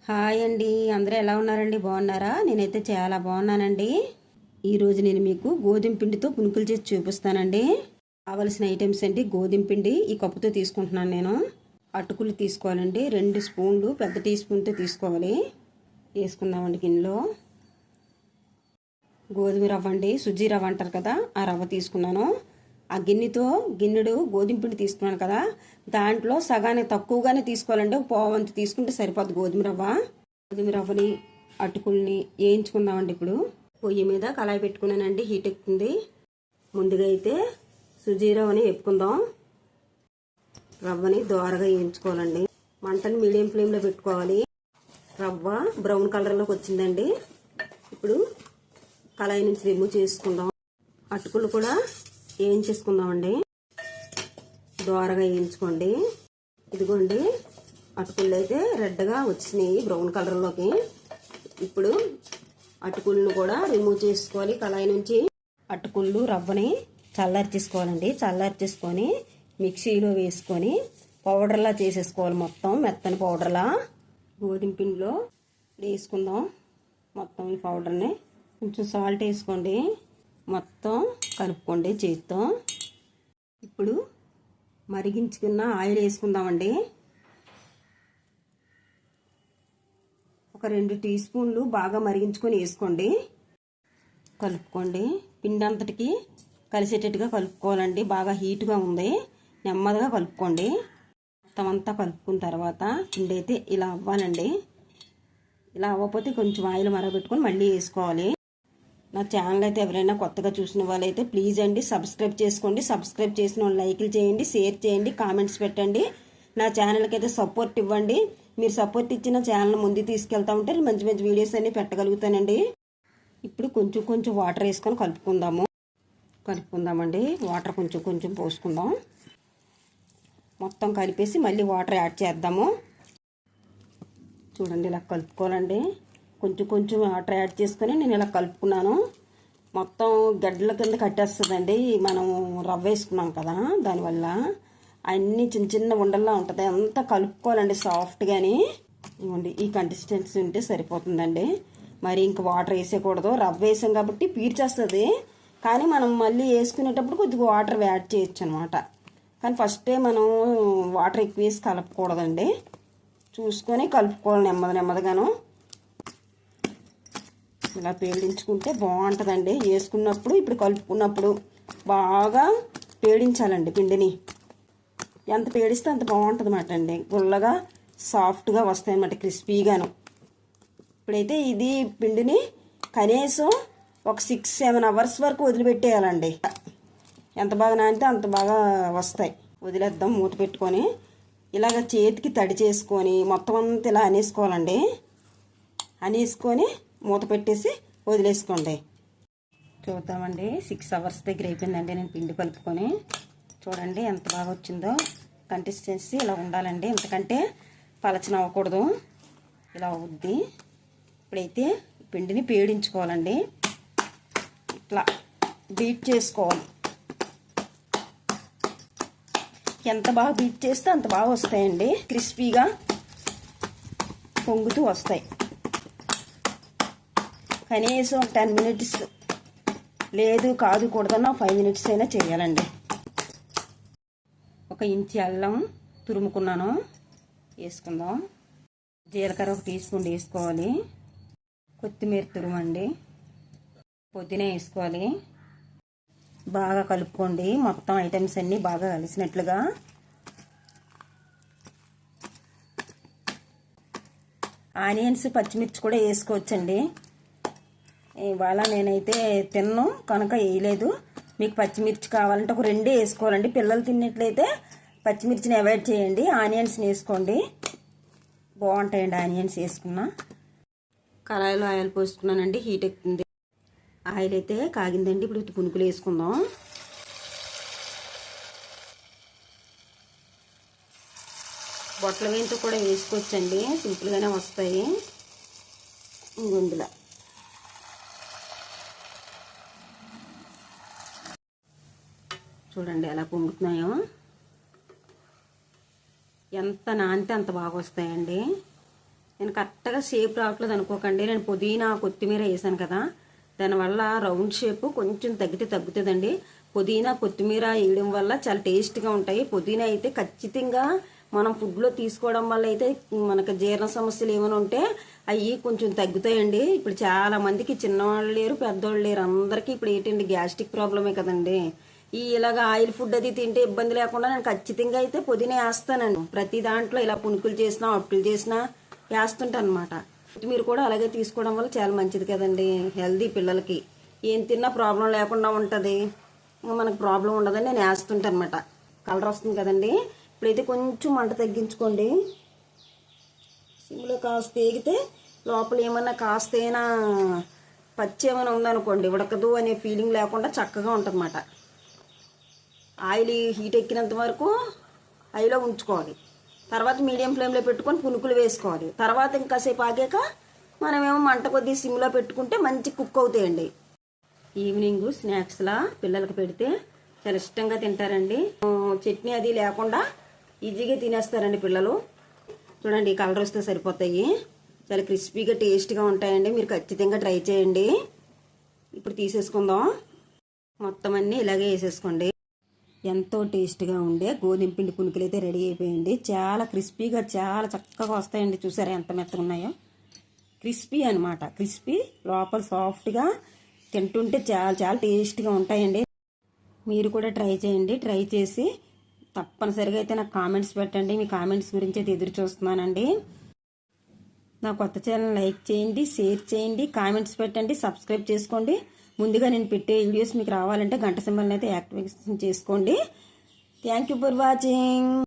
Hi అండి, అందరూ ఎలా ఉన్నారండి? బాగున్నారా? నేనైతే చాలా బాగున్నానండి. ఈరోజు నేను మీకు గోధుమ పిండితో పునుకులు చేసి చూపిస్తానండి. కావలసిన ఐటమ్స్ అండి, గోధుమ పిండి ఈ కప్పుతో తీసుకుంటున్నాను నేను. అటుకులు తీసుకోవాలండి, 2 స్పూన్లు పెద్ద టీ స్పూన్తో తీసుకోవాలి. వేసుకుందామండి గిన్నెలో. గోధుమ రవ్వ అండి, సుజీ రవ్వ అంటారు కదా, ఆ రవ్వ తీసుకున్నాను. ఆ గిన్నెడు గోధుమ పిండి తీసుకున్నాను కదా, దాంట్లో సగానికి తక్కువగానే తీసుకోవాలండి. ఒక పావంతు తీసుకుంటే సరిపోద్ది గోధుమ రవ్వ. గోధుమ రవ్వని అటుకుల్ని వేయించుకుందామండి. ఇప్పుడు పొయ్యి మీద కళాయి పెట్టుకున్నానండి, హీట్ ఎక్కుతుంది. ముందుగా అయితే సుజీ రవ్వని వేపుకుందాం. రవ్వని దోరగా వేయించుకోవాలండి. మంటని మీడియం ఫ్లేమ్లో పెట్టుకోవాలి. రవ్వ బ్రౌన్ కలర్లోకి వచ్చిందండి. ఇప్పుడు కళాయి నుంచి రిమూవ్ చేసుకుందాం. అటుకులు కూడా వేయించేసుకుందామండి. దోరగా వేయించుకోండి. ఇదిగోండి, అటుకులు అయితే రెడ్గా వచ్చినాయి బ్రౌన్ కలర్లోకి. ఇప్పుడు అటుకులను కూడా రిమూవ్ చేసుకోవాలి కళాయి నుంచి. అటుకులు రవ్వని చల్లార్చేసుకోవాలండి. చల్లార్చేసుకొని మిక్సీలో వేసుకొని పౌడర్లా చేసేసుకోవాలి, మొత్తం మెత్తని పౌడర్లా. గోధుమ పిండిలో వేసుకుందాం మొత్తం ఈ పౌడర్ని. కొంచెం సాల్ట్ వేసుకోండి, మొత్తం కలుపుకోండి చేతితో. ఇప్పుడు మరిగించుకున్న ఆయిల్ వేసుకుందామండి. ఒక 2 టీ స్పూన్లు బాగా మరిగించుకొని వేసుకోండి. కలుపుకోండి, పిండి అంతటికి కలిసేటట్టుగా కలుపుకోవాలండి. బాగా హీట్గా ఉంది, నెమ్మదిగా కలుపుకోండి. మొత్తం అంతా కలుపుకున్న తర్వాత పిండి అయితే ఇలా అవ్వాలండి. ఇలా అవ్వకపోతే కొంచెం ఆయిల్ మరగబెట్టుకొని మళ్ళీ వేసుకోవాలి. నా ఛానల్ అయితే ఎవరైనా కొత్తగా చూసిన వాళ్ళైతే ప్లీజ్ అండి సబ్స్క్రైబ్ చేసుకోండి. సబ్స్క్రైబ్ చేసిన వాళ్ళు లైక్లు చేయండి, షేర్ చేయండి, కామెంట్స్ పెట్టండి. నా ఛానల్కి అయితే సపోర్ట్ ఇవ్వండి. మీరు సపోర్ట్ ఇచ్చిన ఛానల్ ముందు తీసుకెళ్తా ఉంటే మంచి మంచి వీడియోస్ అన్ని పెట్టగలుగుతానండి. ఇప్పుడు కొంచెం కొంచెం వాటర్ వేసుకొని కలుపుకుందామండి. వాటర్ కొంచెం కొంచెం పోసుకుందాం. మొత్తం కలిపేసి మళ్ళీ వాటర్ యాడ్ చేద్దాము. చూడండి, ఇలా కలుపుకోవాలండి. కొంచెం కొంచెం వాటర్ యాడ్ చేసుకొని నేను ఇలా కలుపుకున్నాను. మొత్తం గడ్డల కింద కట్టేస్తుందండి, మనం రవ్వ వేసుకున్నాం కదా, దానివల్ల అన్నీ చిన్న చిన్న ఉండల్లా ఉంటుంది. అంతా కలుపుకోవాలండి సాఫ్ట్గాని. ఇవ్వండి, ఈ కన్సిస్టెన్సీ ఉంటే సరిపోతుందండి. మరి ఇంక వాటర్ వేసేయకూడదు. రవ్వ వేసాం కాబట్టి పీల్చేస్తుంది, కానీ మనం మళ్ళీ వేసుకునేటప్పుడు కొద్దిగా వాటర్ యాడ్ చేయొచ్చు అనమాట. కానీ ఫస్టే మనం వాటర్ ఎక్కువ వేసి కలపకూడదండి. చూసుకొని కలుపుకోవాలి నెమ్మదిగాను. ఇలా పేడించుకుంటే బాగుంటుందండి వేసుకున్నప్పుడు. ఇప్పుడు కలుపుకున్నప్పుడు బాగా పేడించాలండి పిండిని. ఎంత పేడిస్తే అంత బాగుంటుంది అన్నమాట అండి. గుల్లగా సాఫ్ట్గా వస్తాయి అన్నమాట, క్రిస్పీగాను. ఇప్పుడైతే ఇది పిండిని కనీసం ఒక 6-7 అవర్స్ వరకు వదిలిపెట్టేయాలండి. ఎంత బాగా నానితే అంత బాగా వస్తాయి. వదిలేద్దాం మూత పెట్టుకొని. ఇలాగ చేతికి తడి చేసుకొని మొత్తం అంతా ఇలా అనేసుకోవాలండి. అనేసుకొని మూత పెట్టేసి వదిలేసుకోండి. చూద్దామండి, 6 అవర్స్ దగ్గర అయిపోయిందండి నేను పిండి కలుపుకొని. చూడండి ఎంత బాగా వచ్చిందో. కన్సిస్టెన్సీ ఇలా ఉండాలండి, ఎందుకంటే పలచన అవ్వకూడదు, ఇలా అవుద్ది. ఇప్పుడైతే పిండిని పేడించుకోవాలండి. ఇట్లా బీట్ చేసుకోవాలి. ఎంత బాగా బీట్ చేస్తే అంత బాగా వస్తాయండి, క్రిస్పీగా పొంగుతూ వస్తాయి. కనీసం 10 మినిట్స్ లేదు కాదు కూడదన్నా 5 మినిట్స్ అయినా చేయాలండి. 1 ఇంచి అల్లం తురుముకున్నాను, వేసుకుందాం. జీలకర్ర 1 టీ స్పూన్ వేసుకోవాలి. కొత్తిమీర తురుమండి, పుదీనా వేసుకోవాలి. బాగా కలుపుకోండి, మొత్తం ఐటమ్స్ అన్నీ బాగా కలిసినట్లుగా. ఆనియన్స్ పచ్చిమిర్చి కూడా వేసుకోవచ్చండి. ఇవాళ నేనైతే తిన్ను కనుక వేయలేదు. మీకు పచ్చిమిర్చి కావాలంటే ఒక 2 వేసుకోవాలండి. పిల్లలు తిన్నట్లయితే పచ్చిమిర్చిని అవాయిడ్ చేయండి, ఆనియన్స్ని వేసుకోండి, బాగుంటాయండి ఆనియన్స్ వేసుకున్నా. కళాయిలో ఆయిల్ పోసుకున్నానండి, హీట్ ఎక్కుతుంది. ఆయిల్ అయితే కాగిందండి. ఇప్పుడు పునుకులు వేసుకుందాం. బొట్టల వేయంతో కూడా వేసుకోవచ్చండి, సింపుల్గానే వస్తాయి. ఇందులో చూడండి ఎలా పొంగుతున్నాయో. ఎంత నానితే అంత బాగా వస్తాయండి. నేను కరెక్ట్గా షేప్ రావట్లేదు అనుకోకండి. నేను పుదీనా కొత్తిమీర వేసాను కదా, దానివల్ల రౌండ్ షేప్ కొంచెం తగ్గుతుందండి. పుదీనా కొత్తిమీర వేయడం వల్ల చాలా టేస్ట్గా ఉంటాయి. పుదీనా అయితే ఖచ్చితంగా మనం ఫుడ్లో తీసుకోవడం వల్ల అయితే మనకు జీర్ణ సమస్యలు ఏమైనా ఉంటే అవి కొంచెం తగ్గుతాయండి. ఇప్పుడు చాలా మందికి చిన్నవాళ్ళు లేరు, పెద్దవాళ్ళు లేరు, అందరికీ ఇప్పుడు ఏంటండి గ్యాస్ట్రిక్ ప్రాబ్లమే కదండి. ఇలాగ ఆయిల్ ఫుడ్ అది తింటే ఇబ్బంది లేకుండా నేను ఖచ్చితంగా అయితే పుదీనా వేస్తానండి. ప్రతి దాంట్లో ఇలా పునుకులు చేసినా అప్పులు చేసినా వేస్తుంటాను అనమాట. మీరు కూడా అలాగే తీసుకోవడం వల్ల చాలా మంచిది కదండి. హెల్దీ పిల్లలకి ఏం తిన్నా ప్రాబ్లం లేకుండా ఉంటుంది, మనకు ప్రాబ్లం ఉండదని నేను వేస్తుంటాను అనమాట. కలర్ వస్తుంది కదండి. ఇప్పుడైతే కొంచెం మంట తగ్గించుకోండి. సిమ్లో కాస్త తేగితే లోపల ఏమన్నా కాస్తైనా పచ్చి ఏమైనా ఉందనుకోండి, ఉడకదు అనే ఫీలింగ్ లేకుండా చక్కగా ఉంటుందన్నమాట. ఆయిల్ హీట్ ఎక్కినంత వరకు హైలో ఉంచుకోవాలి. తర్వాత మీడియం ఫ్లేమ్లో పెట్టుకొని పునుకులు వేసుకోవాలి. తర్వాత ఇంకాసేపు ఆగాక మనమేమో మంట కొద్ది సిమ్లో పెట్టుకుంటే మంచి కుక్ అవుతాయండి. ఈవినింగ్ స్నాక్స్లా పిల్లలకు పెడితే చాలా ఇష్టంగా తింటారండి. చట్నీ అది లేకుండా ఈజీగా తినేస్తారండి పిల్లలు. చూడండి, కలర్ వస్తే సరిపోతాయి. చాలా క్రిస్పీగా టేస్ట్గా ఉంటాయండి. మీరు ఖచ్చితంగా ట్రై చేయండి. ఇప్పుడు తీసేసుకుందాం. మొత్తం అన్నీ ఇలాగే వేసేసుకోండి. ఎంతో టేస్ట్గా ఉండే గోధుమ పిండి పునుకులు అయితే రెడీ అయిపోయింది. చాలా క్రిస్పీగా చాలా చక్కగా వస్తాయండి. చూసారా ఎంత మెత్తగా ఉన్నాయో? క్రిస్పీ అనమాట. క్రిస్పీ లోపల సాఫ్ట్గా, తింటుంటే చాలా చాలా టేస్ట్గా ఉంటాయండి. మీరు కూడా ట్రై చేయండి. ట్రై చేసి తప్పనిసరిగా అయితే నాకు కామెంట్స్ పెట్టండి. మీ కామెంట్స్ గురించి అయితే ఎదురు చూస్తున్నానండి. నా కొత్త ఛానల్ లైక్ చేయండి, షేర్ చేయండి, కామెంట్స్ పెట్టండి, సబ్స్క్రైబ్ చేసుకోండి. ముందుగా నేను పెట్టే వీడియోస్ మీకు రావాలంటే గంట సింబల్ని అయితే యాక్టివేషన్ చేసుకోండి. Thank you for watching.